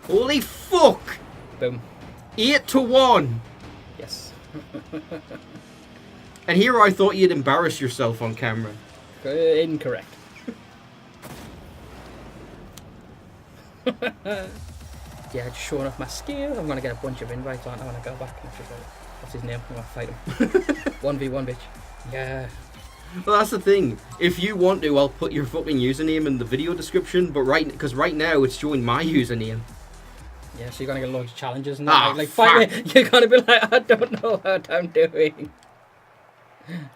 Holy fuck! Boom. 8-1! Yes. And here I thought you'd embarrass yourself on camera. Incorrect. Yeah, just showing off my skill. I'm gonna get a bunch of invites on. I wanna go back and figure out what's his name. I wanna fight him. 1v1, bitch. Yeah. Well, that's the thing. If you want to, I'll put your fucking username in the video description. But because right now it's showing my username. Yeah, so you're gonna get loads of challenges and Ah, like fight me. You're gonna be like, I don't know what I'm doing.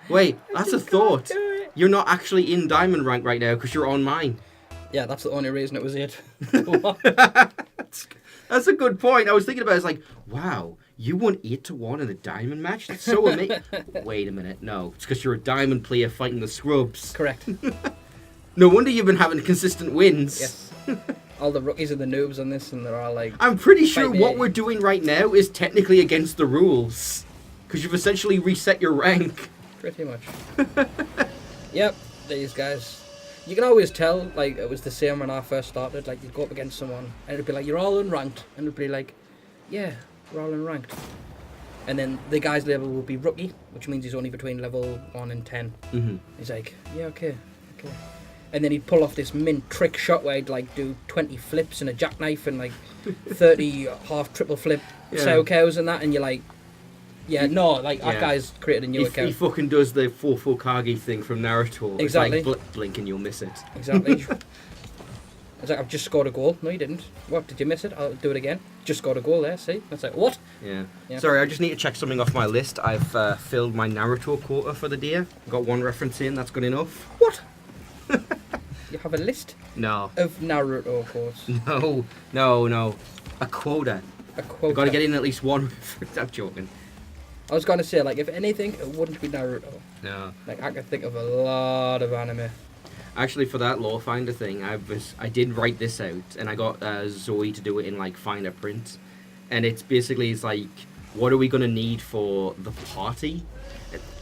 Wait, that's a thought. You're not actually in diamond rank right now because you're on mine. Yeah, that's the only reason it was it. That's a good point. I was thinking about it, it's like, wow, you won 8-1 in a diamond match? That's so amazing. Wait a minute, no. It's because you're a diamond player fighting the scrubs. Correct. No wonder you've been having consistent wins. Yes. All the rookies and the noobs on this, and they're all like... I'm pretty sure what we're doing right now is technically against the rules. Because you've essentially reset your rank. Pretty much. Yep, these guys. You can always tell, like, it was the same when I first started. Like, you'd go up against someone, and it'd be like, you're all unranked. And it'd be like, yeah, we're all unranked. And then the guy's level will be rookie, which means he's only between level 1 and 10. Mm-hmm. He's like, yeah, okay. And then he'd pull off this mint trick shot where he'd, like, do 20 flips and a jackknife and, like, 30 half triple flip cows and that. And you're like, yeah, no, like, that guy's created a new account. He fucking does the 4 Kage thing from Naruto. Exactly. It's like blink and you'll miss it. Exactly. It's like, I've just scored a goal. No, you didn't. What, did you miss it? I'll do it again. Just scored a goal there, see? That's like, what? Yeah. Sorry, I just need to check something off my list. I've filled my Naruto quota for the day. Got one reference in, that's good enough. What? You have a list? No. Of Naruto quotes? No. A quota. A quota. I've got to get in at least one. I'm joking. I was going to say, like, if anything, it wouldn't be Naruto. No. Like, I could think of a lot of anime. Actually, for that law finder thing, I did write this out, and I got Zoe to do it in like finer print, and it's like, what are we gonna need for the party?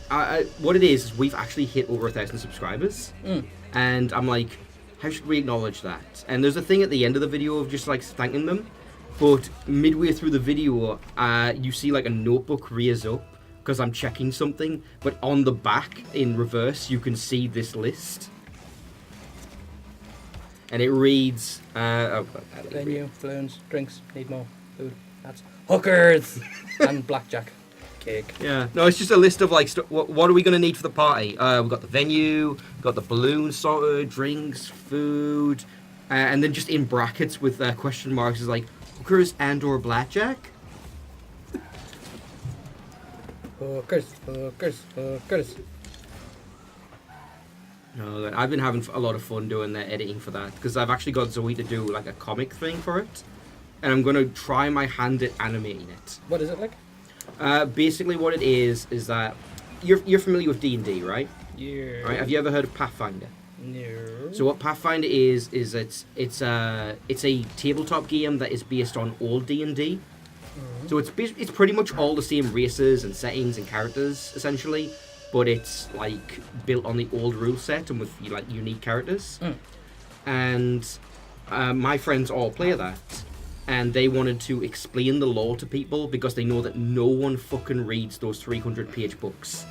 What it is we've actually hit over 1,000 subscribers, and I'm like, how should we acknowledge that? And there's a thing at the end of the video of just like thanking them, but midway through the video, you see like a notebook rears up because I'm checking something, but on the back in reverse you can see this list. And it reads, Venue, balloons, drinks, need more food. That's hookers and blackjack, cake. Yeah, no, it's just a list of like, what are we gonna need for the party? We've got the venue, we've got the balloons sorted, drinks, food, and then just in brackets with question marks is like hookers and/or blackjack. Hookers. No, I've been having a lot of fun doing the editing for that because I've actually got Zoe to do like a comic thing for it, and I'm gonna try my hand at animating it. What is it like? Basically, what it is that you're familiar with D&D, right? Yeah. Right. Have you ever heard of Pathfinder? No. So what Pathfinder is it's a tabletop game that is based on old D&D. So it's pretty much all the same races and settings and characters essentially. But it's like built on the old rule set and with like unique characters. And my friends all play that, and they wanted to explain the lore to people because they know that no one fucking reads those 300-page books.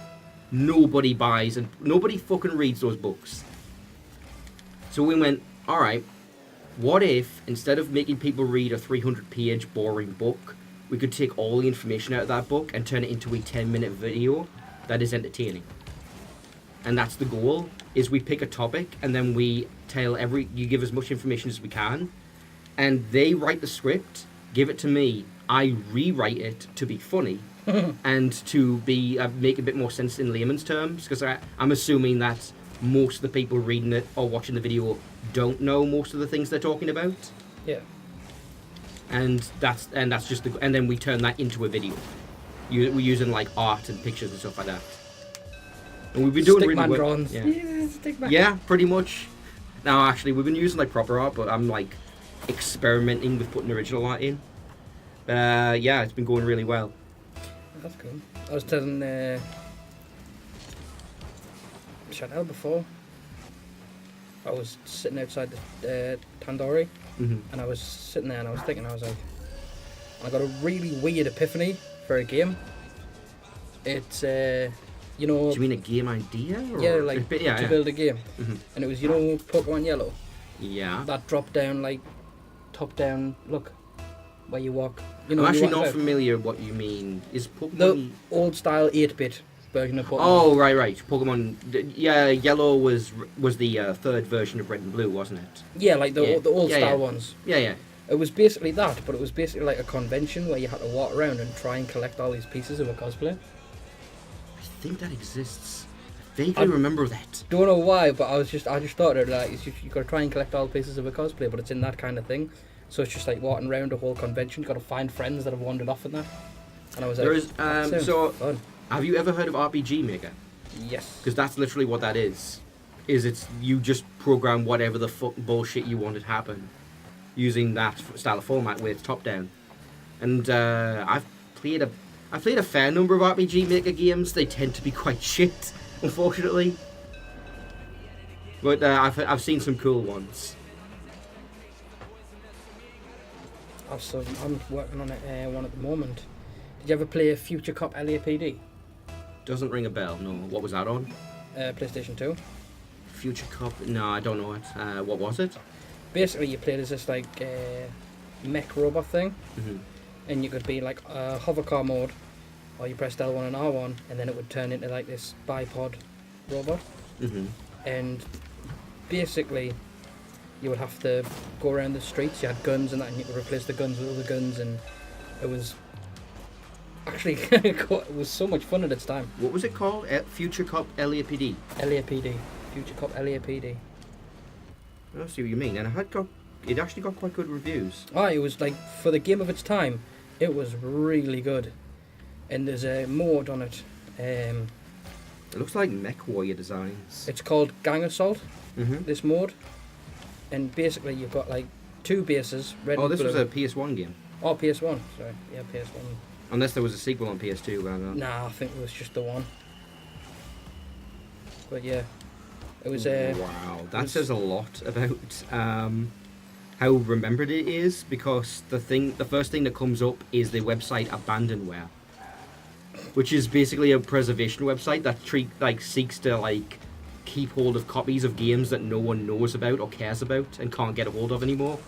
Nobody buys and nobody fucking reads those books. So we went, all right, what if instead of making people read a 300-page boring book, we could take all the information out of that book and turn it into a 10-minute video that is entertaining. And that's the goal, is we pick a topic and then we you give as much information as we can, and they write the script, give it to me, I rewrite it to be funny and to be make a bit more sense in layman's terms, because I'm assuming that most of the people reading it or watching the video don't know most of the things they're talking about. Yeah. And that's just and then we turn that into a video. We're using like art and pictures and stuff like that. And we've been doing really well. Drawings. Yeah. Stickman. Yeah, pretty much. Now actually we've been using like proper art, but I'm like experimenting with putting original art in. Yeah, it's been going really well. That's cool. I was telling Chanel before. I was sitting outside the tandoori Mm-hmm. and I was sitting there and I was thinking, I was like, I got a really weird epiphany for a game. It's you know, Do you mean a game idea? Or? yeah, like yeah, to yeah. build a game, Mm-hmm. and it was, you know, Pokemon Yellow, Yeah. that drop down, like top down look, where you walk. You know, I'm you actually walk not about. familiar what you mean. Is Pokemon... The old style 8-bit version of Pokemon. Oh, right. Pokemon... Yeah, Yellow was the third version of Red and Blue, wasn't it? Yeah, like the old Yeah, style yeah. ones. Yeah. It was basically that, but it was basically like a convention where you had to walk around and try and collect all these pieces of a cosplay. I think that exists. I vaguely remember that. Don't know why, but I just thought it like you got to try and collect all pieces of a cosplay, but it's in that kind of thing. So it's just like walking around a whole convention. You got to find friends that have wandered off in that. And I was like, There is... that sounds so, fun. have you ever heard of RPG Maker? Yes. Because that's literally what that is. It's you just program whatever the fuck bullshit you wanted to happen using that style of format where it's top down. And I've played a fair number of RPG Maker games. They tend to be quite shit, unfortunately. But I've seen some cool ones. I'm working on one at the moment. Did you ever play Future Cop LAPD? Doesn't ring a bell. No. What was that on? PlayStation 2. Future Cop? No, I don't know it. What was it? Basically, you played as this like mech robot thing, Mm-hmm. and you could be like hover car mode, or you pressed L1 and R1, and then it would turn into like this bipod robot. Mm-hmm. And basically, you would have to go around the streets. You had guns and that, and you could replace the guns with other guns, and it was actually it was so much fun at its time. What was it called? Future Cop LAPD. LAPD, Future Cop LAPD. I see what you mean. And it actually got quite good reviews. It was like, for the game of its time, it was really good. And there's a mode on it. It looks like Mech Warrior designs. It's called Gang Assault, Mm-hmm. this mode. And basically you've got like two bases, red and This blue. was a PS1 game. Oh, PS1, sorry. Yeah, PS1. Unless there was a sequel on PS2. I don't know. Nah, I think it was just the one. But yeah, it was Wow, that was- says a lot about how remembered it is, because the first thing that comes up is the website Abandonware, which is basically a preservation website that seeks to keep hold of copies of games that no one knows about or cares about and can't get a hold of anymore.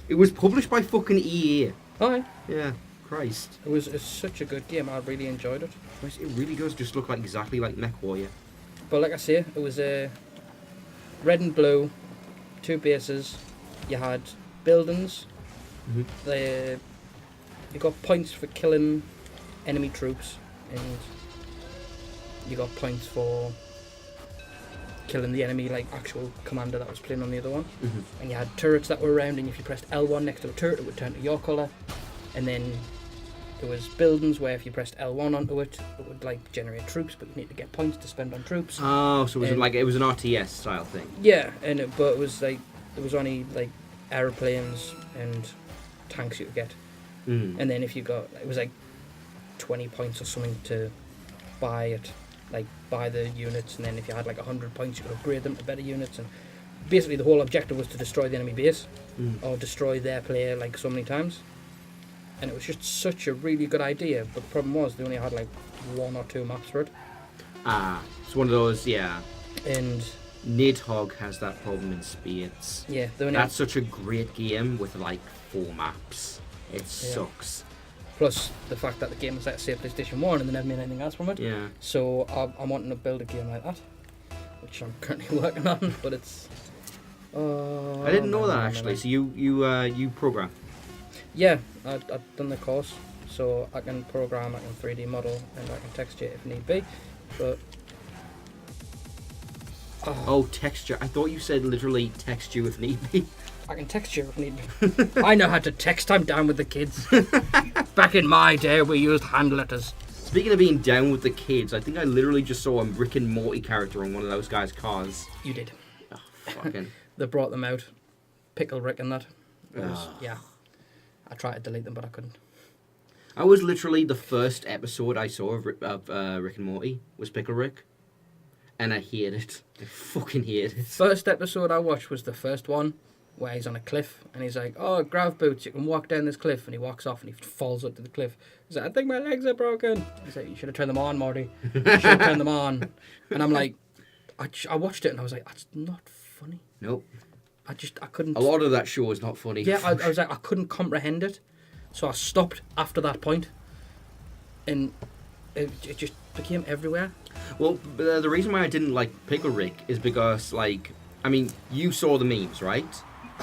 It was published by fucking EA. Hi. Yeah, Christ. It's such a good game. I really enjoyed it. Christ, it really does just look exactly like Mech Warrior. But like I say, it was red and blue, two bases. You had buildings. Mm-hmm. You got points for killing enemy troops, and you got points for killing the enemy, like actual commander that was playing on the other one. Mm-hmm. And you had turrets that were around, and if you pressed L1 next to a turret, it would turn to your colour. And then there was buildings where if you pressed L1 onto it, it would generate troops, but you need to get points to spend on troops. Oh, so it was an RTS style thing. Yeah, but it was there was only airplanes and tanks you could get. Mm. And then if you got, it was 20 points or something to buy it, buy the units, and then if you had 100 points, you could upgrade them to better units. And basically the whole objective was to destroy the enemy base, or destroy their player so many times. And it was just such a really good idea, but the problem was they only had 1 or 2 maps for it. It's one of those, yeah. And Nidhogg has that problem in spades. yeah, they only That's such a great game with 4 maps. It sucks. plus the fact that the game was say PlayStation 1 and they never made anything else from it. Yeah. So I'm wanting to build a game like that, which I'm currently working on, but it's... I didn't know that actually. So you program. Yeah, I've done the course, so I can program, I can 3D model, and I can texture if need be, but... Oh, texture. I thought you said literally text you if need be. I can texture if need be. I know how to text, I'm down with the kids. Back in my day, we used hand letters. Speaking of being down with the kids, I think I literally just saw a Rick and Morty character on one of those guys' cars. You did. Oh, fucking... They brought them out. Pickle Rick and that. It was, Ah. yeah. I tried to delete them, but I couldn't. I was literally the first episode I saw of Rick and Morty was Pickle Rick. And I hate it. I fucking hate it. First episode I watched was the first one, where he's on a cliff and he's like, "Oh, grav boots, you can walk down this cliff," and he walks off and he falls onto the cliff. He's like, "I think my legs are broken." He's like, "You should have turned them on, Morty. You should have turned them on." And I'm like, I watched it and I was like, "That's not funny." Nope. I couldn't. A lot of that show is not funny. Yeah, I was like, I couldn't comprehend it, so I stopped after that point, and it just became everywhere. Well, the reason why I didn't like Pickle Rick is because, like, I mean, you saw the memes, right?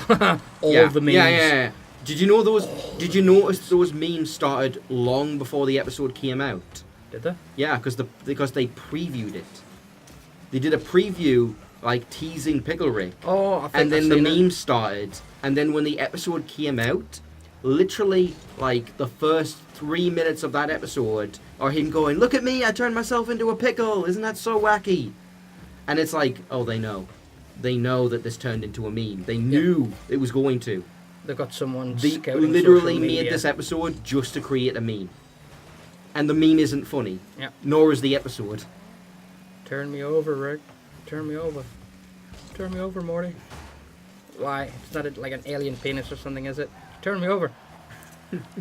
All yeah. the memes. Yeah. Did you know those? Did you notice those memes started long before the episode came out? Did they? Yeah, because they previewed it. They did a preview, like teasing Pickle Rick. Oh, I think and then I've the seen it. memes started, and then when the episode came out, literally like the first 3 minutes of that episode are him going, "Look at me, I turned myself into a pickle, isn't that so wacky?" And it's like, oh, they know that this turned into a meme. They knew it was going to. They've got someone They scouting literally social made media. this episode just to create a meme, and the meme isn't funny. Yeah. Nor is the episode. Turn me over, Rick. Turn me over. Turn me over, Morty. Why? It's not like an alien penis or something, is it? Turn me over.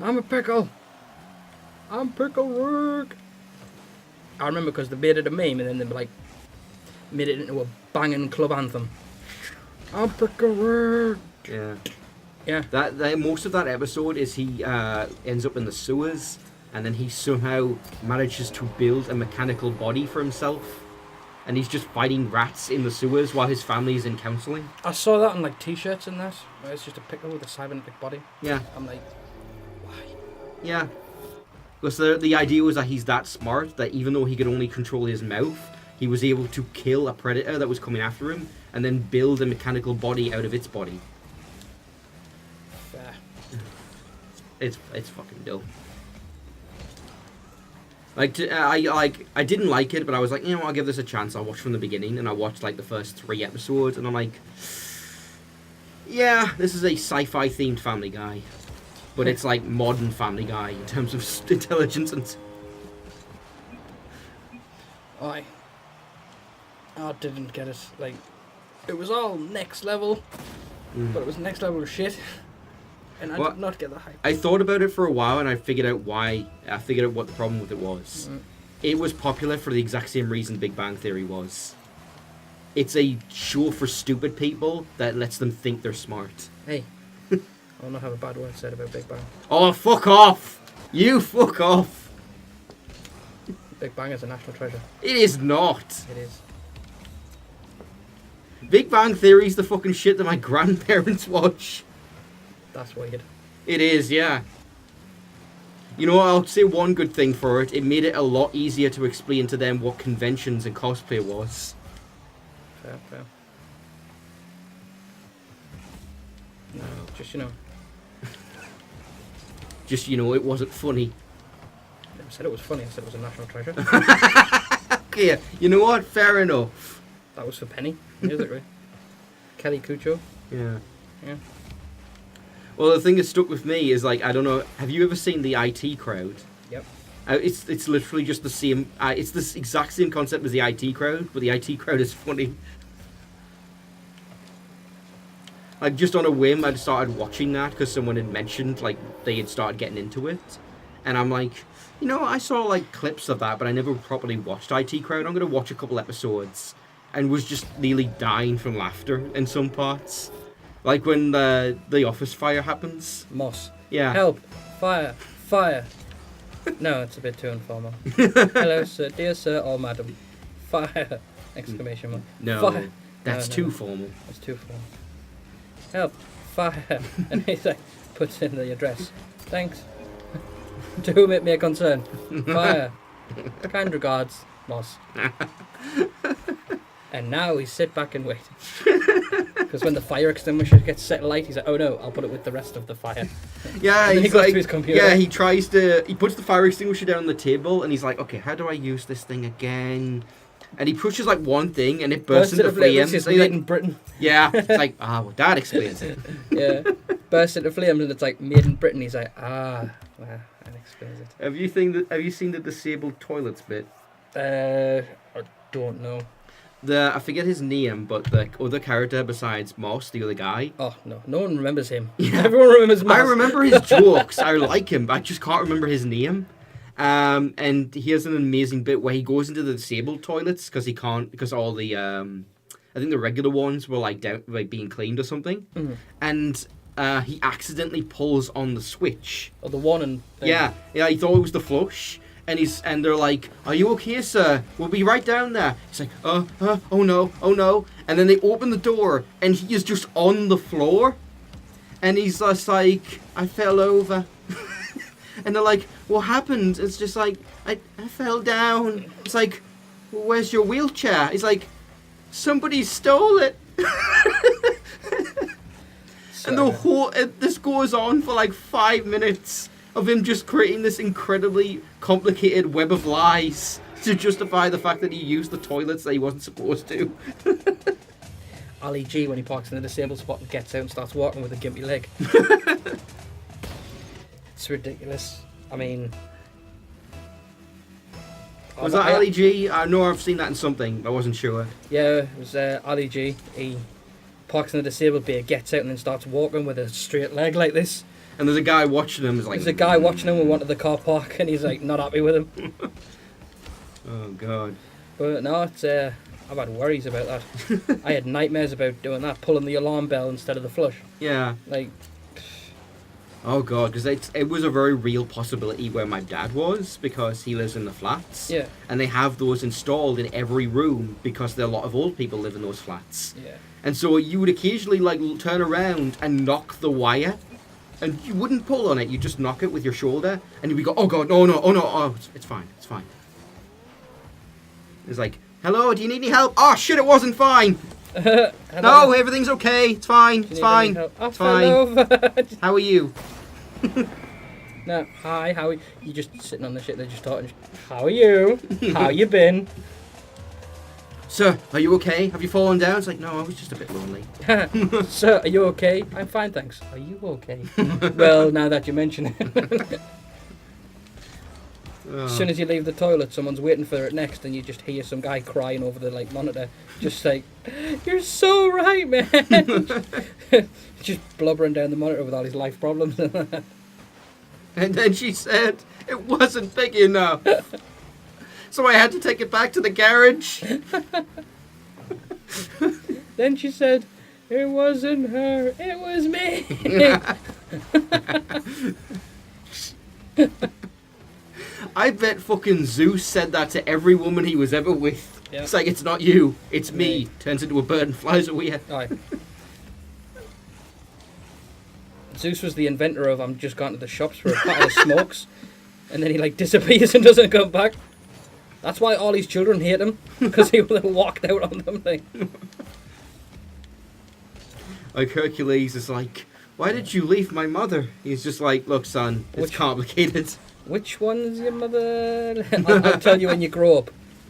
I'm a pickle. I'm Pickle Rick. I remember because they made it a meme and then they like made it into a banging club anthem. I'm Pickle Rick. Yeah. Yeah. That most of that episode is he ends up in the sewers, and then he somehow manages to build a mechanical body for himself, and he's just fighting rats in the sewers while his family is in counselling. I saw that on like t-shirts and that. Where it's just a pickle with a cybernetic body. Yeah. I'm like, why? Yeah. Because the idea was that he's that smart that even though he could only control his mouth, he was able to kill a predator that was coming after him, and then build a mechanical body out of its body. Fair. It's fucking dope. I didn't like it, but I was like, I'll give this a chance. I'll watch from the beginning, and I watched like the first 3 episodes, and I'm like, yeah, this is a sci-fi themed Family Guy, but it's like modern Family Guy in terms of intelligence and. I didn't get it. Like, it was all next level, but it was next level shit, and I did not get the hype. I thought about it for a while, and I figured out why. I figured out what the problem with it was. It was popular for the exact same reason Big Bang Theory was. It's a show for stupid people that lets them think they're smart. Hey, I'll not have a bad word said about Big Bang. Oh, fuck off! You fuck off! Big Bang is a national treasure. It is not. It is. Big Bang Theory is the fucking shit that my grandparents watch. That's weird. It is, yeah. You know what, I'll say one good thing for it. It made it a lot easier to explain to them what conventions and cosplay was. Fair. No, just, It wasn't funny. I never said it was funny, I said it was a national treasure. Okay, you know what? Fair enough. That was for Penny, musically. Kelly Cucho. Yeah. Yeah. Well, the thing that stuck with me is, like, I don't know, have you ever seen the IT Crowd? Yep. It's literally just the same, it's the exact same concept as the IT Crowd, but the IT Crowd is funny. Like, just on a whim, I started watching that because someone had mentioned, like, they had started getting into it. And I'm like, I saw, like, clips of that, but I never properly watched IT Crowd. I'm going to watch a couple episodes. And was just nearly dying from laughter in some parts. Like when the office fire happens. Moss. Yeah. Help! Fire! No, it's a bit too informal. Hello, sir. Dear sir or madam. Fire! Exclamation mark. No, Fire. that's No. too formal. It's too formal. Help! Fire! And he's like, puts in the address. Thanks. To whom it may concern. Fire. Kind regards, Moss. And now we sit back and wait. Because when the fire extinguisher gets set alight, he's like, oh no, I'll put it with the rest of the fire. Yeah, And then he he's goes like, to his computer. yeah, he puts the fire extinguisher down on the table, and he's like, okay, how do I use this thing again? And he pushes like one thing, and it bursts into flames. It's And he's made like, in Britain. yeah, it's like, well, that explains it. Yeah. Bursts into flames, and it's like, made in Britain. He's like, well, that explains it. Have you seen the disabled toilets bit? I don't know. I forget his name, but the other character besides Moss, the other guy. Oh, no one remembers him. Yeah. Everyone remembers Moss. I remember his jokes. I like him, but I just can't remember his name. And he has an amazing bit where he goes into the disabled toilets because he can't, because all the I think the regular ones were like being cleaned or something, and he accidentally pulls on the switch. Or the one and thing. Yeah, he thought it was the flush. And they're like, "Are you okay, sir? We'll be right down there." He's like, oh no. And then they open the door, and he is just on the floor. And he's just like, "I fell over." And they're like, "What happened?" It's just like, I fell down. It's like, well, "Where's your wheelchair?" He's like, "Somebody stole it." And this goes on for like 5 minutes of him just creating this incredibly complicated web of lies to justify the fact that he used the toilets that he wasn't supposed to. Ali G, when he parks in the disabled spot and gets out and starts walking with a gimpy leg. It's ridiculous. I mean... Was that Ali G? I know I've seen that in something. I wasn't sure. Yeah, it was Ali G. He parks in the disabled bay, gets out and then starts walking with a straight leg like this. And there's a guy watching him. There's a guy watching him. We went to the car park, and he's like not happy with him. Oh God! But no, it's I've had worries about that. I had nightmares about doing that, pulling the alarm bell instead of the flush. Yeah. Like. Oh God, because it was a very real possibility where my dad was, because he lives in the flats. Yeah. And they have those installed in every room because there are a lot of old people live in those flats. Yeah. And so you would occasionally like turn around and knock the wire. And you wouldn't pull on it, you just knock it with your shoulder, and you'd go, "Oh God, no, it's fine. It's like, "Hello, do you need any help?" "Oh shit, it wasn't fine." "No, everything's okay, it's fine, it's fine, it's fine. How are you?" No, hi, how are you? You're just sitting on the shit, they're just talking. "How are you? How you been?" "Sir, are you okay? Have you fallen down?" It's like, "No, I was just a bit lonely." "Sir, are you okay?" "I'm fine, thanks." "Are you okay?" "Well, now that you mention it." As soon as you leave the toilet, someone's waiting for it next, and you just hear some guy crying over the monitor, just like, "You're so right, man." Just blubbering down the monitor with all his life problems. And then she said it wasn't big enough, so I had to take it back to the garage. Then she said, "It wasn't her, it was me." I bet fucking Zeus said that to every woman he was ever with. Yep. It's like, "It's not you, it's me." Turns into a bird and flies away. Aye. Zeus was the inventor of "I'm just gone to the shops for a packet of smokes," and then he disappears and doesn't come back. That's why all his children hate him, because he walked out on them. Like Hercules is like, "Why did you leave my mother?" He's just like, "Look, son, it's complicated." "Which one's your mother?" I'll tell you when you grow up.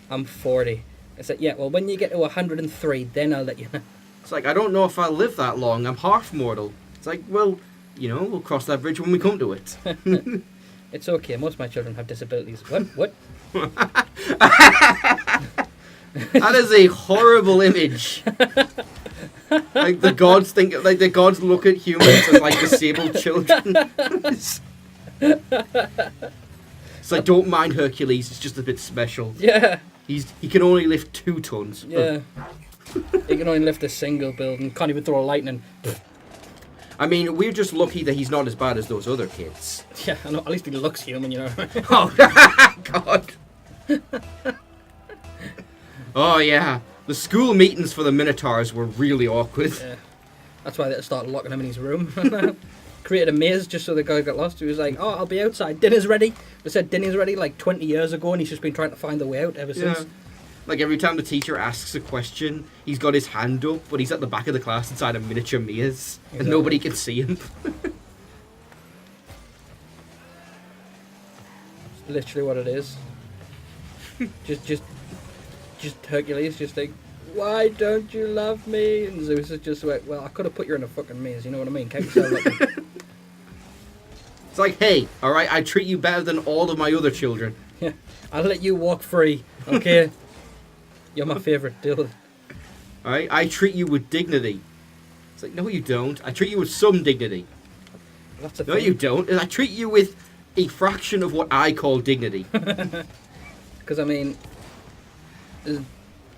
"I'm 40. It's like, "Yeah, well, when you get to 103, then I'll let you know." It's like, "I don't know if I'll live that long. I'm half mortal." It's like, "Well, we'll cross that bridge when we come to it." "It's okay. Most of my children have disabilities." What? That is a horrible image. Like the gods look at humans as like disabled children. It's like, "Don't mind Hercules, it's just a bit special." Yeah. He can only lift 2 tons. Yeah. He can only lift a single building. Can't even throw a lightning. I mean, we're just lucky that he's not as bad as those other kids. Yeah, I know, at least he looks human, Oh, God. Oh, yeah. The school meetings for the Minotaurs were really awkward. Yeah. That's why they started locking him in his room. Created a maze just so the guy got lost. He was like, "Oh, I'll be outside. Dinner's ready." They said dinner's ready 20 years ago, and he's just been trying to find the way out ever since. Like every time the teacher asks a question, he's got his hand up, but he's at the back of the class inside a miniature maze, and nobody can see him. It's literally what it is. just Hercules, just like, "Why don't you love me?" And Zeus is just like, "Well, I could have put you in a fucking maze, you know what I mean? Count yourself up." It's like, "Hey, alright, I treat you better than all of my other children." Yeah, I'll let you walk free, okay? You're my favourite, deal with it. All right, I treat you with dignity. It's like, no, you don't. I treat you with some dignity. That's a No, thing. you don't. I treat you with a fraction of what I call dignity. Because I mean,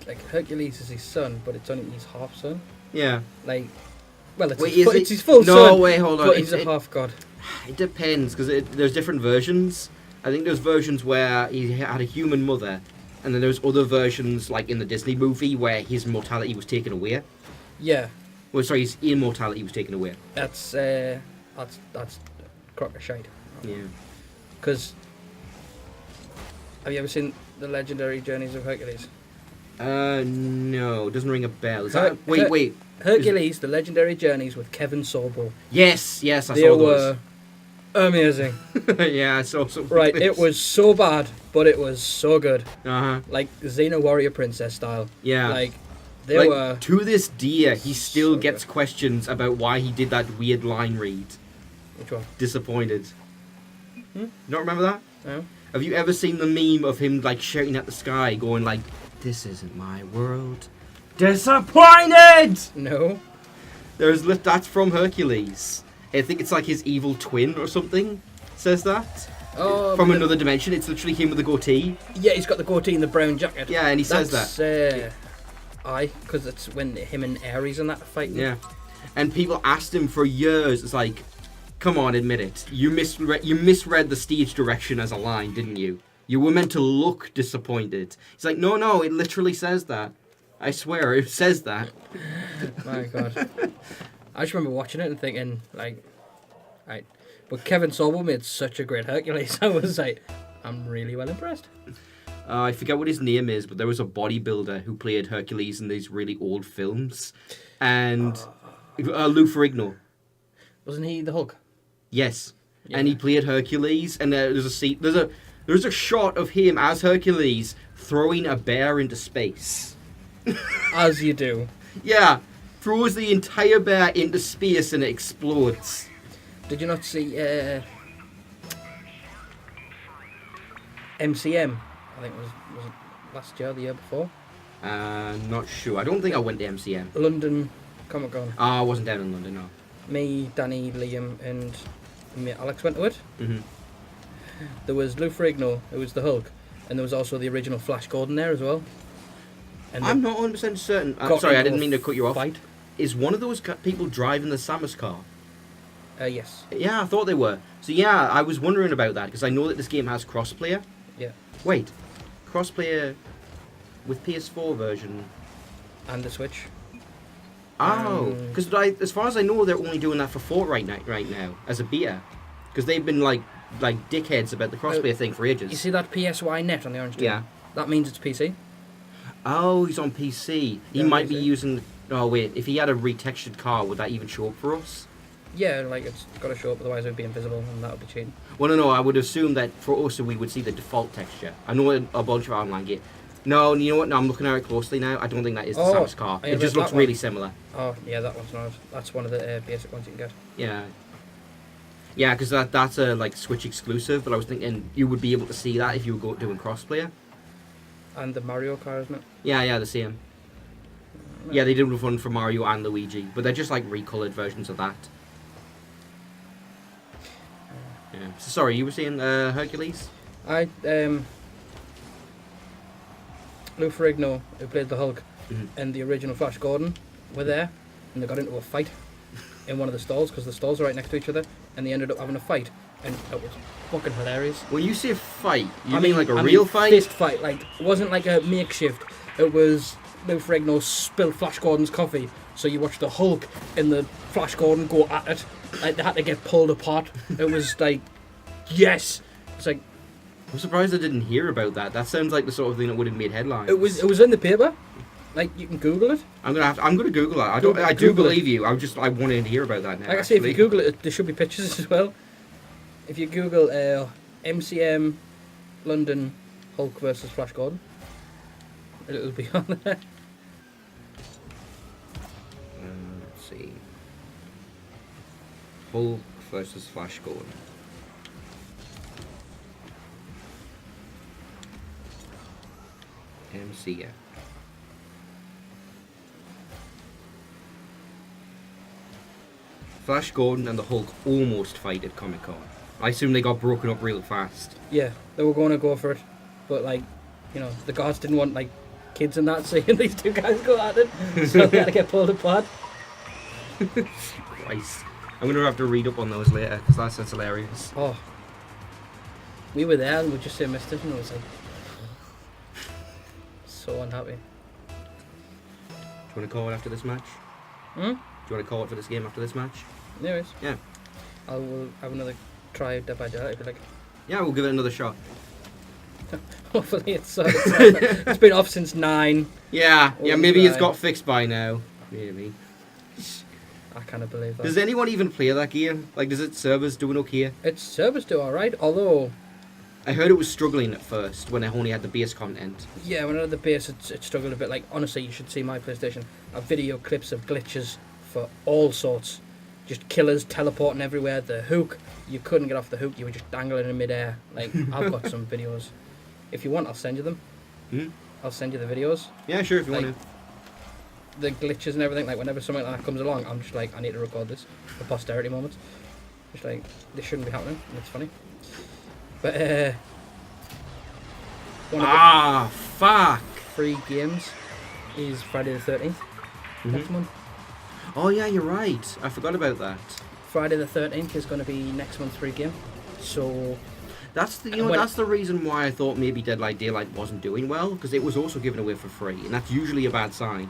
like Hercules is his son, but it's only his half son. Yeah. Like, well, it's, Wait, it's his full son. No, wait, hold on. But he's a half god. It depends, because there's different versions. I think there's versions where he had a human mother, and then there's other versions, like in the Disney movie, where his mortality was taken away. Yeah. Well, sorry, his immortality was taken away. That's crock of shite. Yeah. Because have you ever seen the Legendary Journeys of Hercules? No, it doesn't ring a bell. Is Her- that, wait. Hercules, the Legendary Journeys with Kevin Sorbo. Yes, I They saw those. were amazing. Yeah, I saw some. Right, it was so bad, but it was so good. Uh huh. Like Xena Warrior Princess style. Yeah. Like they Like, were. to this day, he still So gets good. questions about why he did that weird line read. Which one? Disappointed. You don't remember that? No. Have you ever seen the meme of him like shouting at the sky, going like, "This isn't my world." Disappointed. No. That's from Hercules. I think it's like his evil twin or something. Says that Oh. from but- another dimension. It's literally him with a goatee. Yeah, he's got the goatee and the brown jacket. Yeah, and he says that. Aye, because it's when him and Ares and that are fighting. Yeah, and people asked him for years. It's like, come on, admit it. You misread the stage direction as a line, didn't you? You were meant to look disappointed. He's like, no, it literally says that. I swear, it says that. My God. I just remember watching it and thinking, like, right. But Kevin Sorbo made such a great Hercules. I was like, I'm really well impressed. I forget what his name is, but there was a bodybuilder who played Hercules in these really old films, and Lou Ferrigno. Wasn't he the Hulk? Yes, Yeah. and he played Hercules, and there's a shot of him as Hercules throwing a bear into space. As you do. Yeah, throws the entire bear into space and it explodes. Did you not see MCM? I think was it last year, or the year before? Not sure. I don't think I went to MCM. London Comic Con. I wasn't down in London, no. Me, Danny, Liam, and me, Alex went to it. hmm There was Lou Ferrigno, who was the Hulk, and there was also the original Flash Gordon there as well. And I'm not 100% certain. I'm got sorry, I into didn't a mean to cut you off. Fight? Is one of those people driving the Samus car? Yes. Yeah, I thought they were. So yeah, I was wondering about that because I know that this game has crossplayer. Yeah. Wait, crossplayer with PS4 version. And the Switch. Oh, because as far as I know, they're only doing that for Fortnite right now as a beta, because they've been like dickheads about the crossplayer thing for ages. You see that PSY net on the orange team? Yeah. That means it's PC. Oh, he's on PC. He Yeah, might be PC. using. Oh wait, if he had a retextured car, would that even show up for us? Yeah, like it's got to show up, otherwise it would be invisible, and that would be cheating. Well, no, I would assume that for us we would see the default texture. I know a bunch of online games. No, you know what? No, I'm looking at it closely now. I don't think that is the Oh, Samus car. yeah, It just that looks one. really similar. Oh, yeah, that one's not. That's one of the basic ones you can get. Yeah. Yeah, because that's a like Switch exclusive. But I was thinking you would be able to see that if you were doing crossplayer. And the Mario car, isn't it? Yeah, the same. Yeah, they did one for Mario and Luigi, but they're just like recolored versions of that. Yeah. So, sorry, you were saying Hercules? Lou Ferrigno, who played the Hulk, Mhm. and the original Flash Gordon were there, and they got into a fight in one of the stalls, because the stalls are right next to each other, and they ended up having a fight, and it was fucking hilarious. When you say fight, you mean like a I real mean, fight? Fist fight, like, it wasn't like a makeshift, it was Lou Ferrigno spilled Flash Gordon's coffee, so you watched the Hulk and the Flash Gordon go at it, like, they had to get pulled apart. It was like, yes! It's like, I'm surprised I didn't hear about that. That sounds like the sort of thing that would have made headlines. it was in the paper, like, you can Google it. I'm gonna Google that. I do Google it. believe you. I wanted to hear about that now. Like I say, if you actually. Google it, there should be pictures as well. If you Google MCM London Hulk versus Flash Gordon, it'll be on there. Let's see. Hulk versus Flash Gordon. MCM. Flash Gordon and the Hulk almost fight at Comic Con. I assume they got broken up real fast. Yeah, they were going to go for it, but like, you know, the gods didn't want like kids and that seeing these two guys go at it, so they had to get pulled apart. Christ. I'm going to have to read up on those later, because that's hilarious. Oh. We were there and we just missed it, and it was like so unhappy. Do you want to call it after this match? Hmm? Do you want to call it for this game after this match? Anyways. Yeah. I will have another try Dead by Daylight, like. Yeah, we'll give it another shot. Hopefully it's been off since 9. Yeah, We'll maybe it's try. got fixed by now. Maybe. I can't believe that. Does anyone even play that game? Like, does it servers doing okay? Its servers do alright, although I heard it was struggling at first when I only had the base content. yeah, when I had the base it struggled a bit. Like, honestly, you should see my PlayStation. I have video clips of glitches for all sorts. Just killers teleporting everywhere. The hook, you couldn't get off the hook, you were just dangling in midair. Like, I've got some videos. If you want, I'll send you them. Hmm? I'll send you the videos. Yeah, sure, if you Like, want to. The glitches and everything, like whenever something like that comes along, I'm just like, I need to record this for posterity moments. Just like, this shouldn't be happening, and it's funny. But, one of Fuck! the free games is Friday the 13th next month. Oh, yeah, you're right. I forgot about that. Friday the 13th is going to be next month's free game. So, That's the When- that's the reason why I thought maybe Dead by Daylight wasn't doing well, because it was also given away for free, and that's usually a bad sign.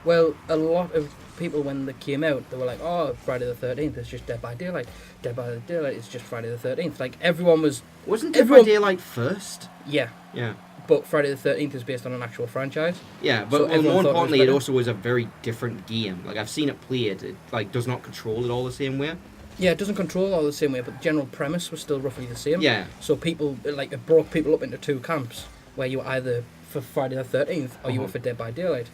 well, a lot of people when they came out, they were like, oh, Friday the 13th is just Dead by Daylight. Dead by Daylight is just Friday the 13th. Like, everyone was, Wasn't Dead by Everyone- Daylight first? yeah. Yeah. But Friday the 13th is based on an actual franchise. Yeah, So but everyone more thought it was importantly, it better? also was a very different game. Like, I've seen it played. It, like, does not control it all the same way. Yeah, it doesn't control all the same way, but the general premise was still roughly the same. Yeah. So people, like, it broke people up into two camps, where you were either for Friday the 13th or you were Uh-huh. for Dead by Daylight.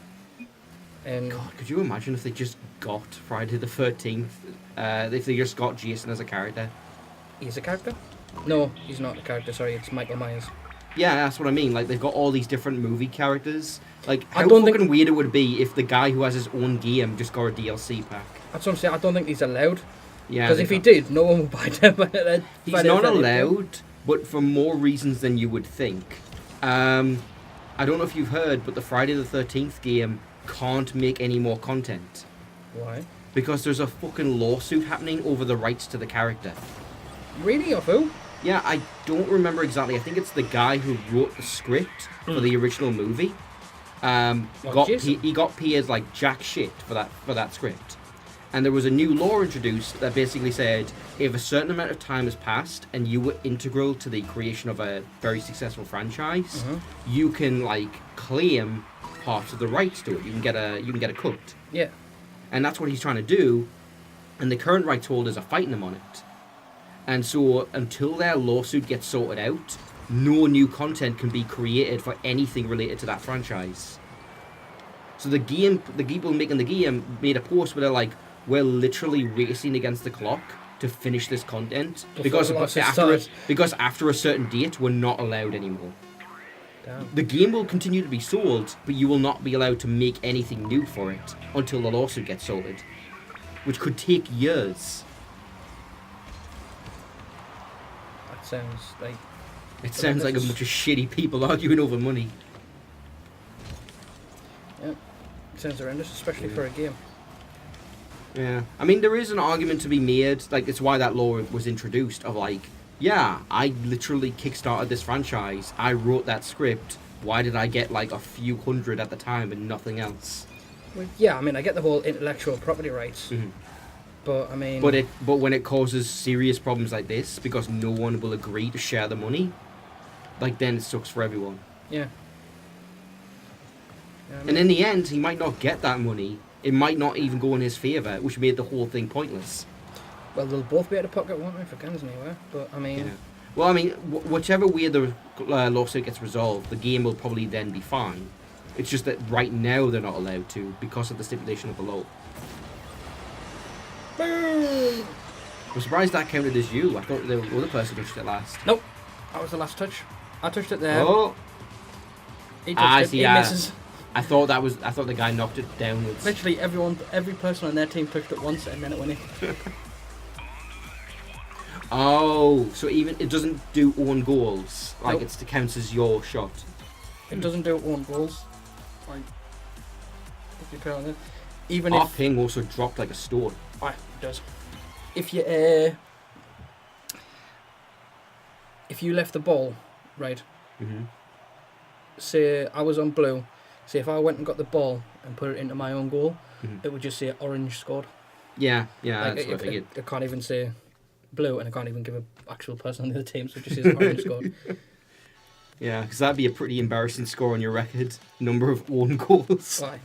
And God, could you imagine if they just got Friday the 13th? If they just got Jason as a character? he's a character? No, he's not a character, sorry, it's Michael Myers. Yeah, that's what I mean. Like, they've got all these different movie characters. Like, I how don't fucking think- weird it would be if the guy who has his own game just got a DLC pack. That's what I'm saying, I don't think he's allowed. Yeah. Because they if he got- did, no one would buy Dead by Daylight. He's Friday the not 13th. allowed, but for more reasons than you would think. I don't know if you've heard, but the Friday the 13th game can't make any more content. Why? Because there's a fucking lawsuit happening over the rights to the character. Really, of who? Yeah, I don't remember exactly. I think it's the guy who wrote the script for the original movie. Jason. He got paid like jack shit for that script. And there was a new law introduced that basically said if a certain amount of time has passed and you were integral to the creation of a very successful franchise, you can like claim part of the rights to it. You can get a cut. Yeah. And that's what he's trying to do. And the current rights holders are fighting him on it. And so until their lawsuit gets sorted out, no new content can be created for anything related to that franchise. So the people making the game made a post where they're like, we're literally racing against the clock to finish this content Before the lawsuit starts. because after a certain date, we're not allowed anymore. Damn. The game will continue to be sold, but you will not be allowed to make anything new for it until the lawsuit gets sorted, which could take years. That sounds like... It sounds like a bunch of shitty people arguing over money. Yeah. Sounds horrendous, especially for a game. Yeah, I mean, there is an argument to be made, like, it's why that law was introduced, of like, yeah, I literally kickstarted this franchise, I wrote that script, why did I get like a few hundred at the time and nothing else? Well, yeah, I mean, I get the whole intellectual property rights, but I mean... But when it causes serious problems like this, because no one will agree to share the money, like, then it sucks for everyone. Yeah. Yeah, I mean, And in the end, he might not get that money, it might not even go in his favour, which made the whole thing pointless. well, they'll both be out of pocket, won't they, for guns anyway, but I mean... Yeah. Well, I mean, whichever way the lawsuit gets resolved, the game will probably then be fine. It's just that right now they're not allowed to because of the stipulation of the law. I'm surprised that counted as you. I thought the other person touched it last. Nope, that was the last touch. I touched it there. Oh, He I touched see, it. He misses. I thought the guy knocked it downwards. Literally every person on their team touched it once and then it went in. Oh, so even it doesn't do own goals. Like Nope. it counts as your shot. It doesn't do own goals. Like, if you put it on it. Even Our if... ping also dropped like a stone. Aye, it does. If you left the ball, right, Mm-hmm. say I was on blue, say if I went and got the ball and put it into my own goal, Mhm. it would just say orange scored. Yeah, Like, that's what I figured. it can't even say blue, and it can't even give an actual person on the other team, so it just says orange scored. Yeah, because that'd be a pretty embarrassing score on your record. Number of own goals. Aye.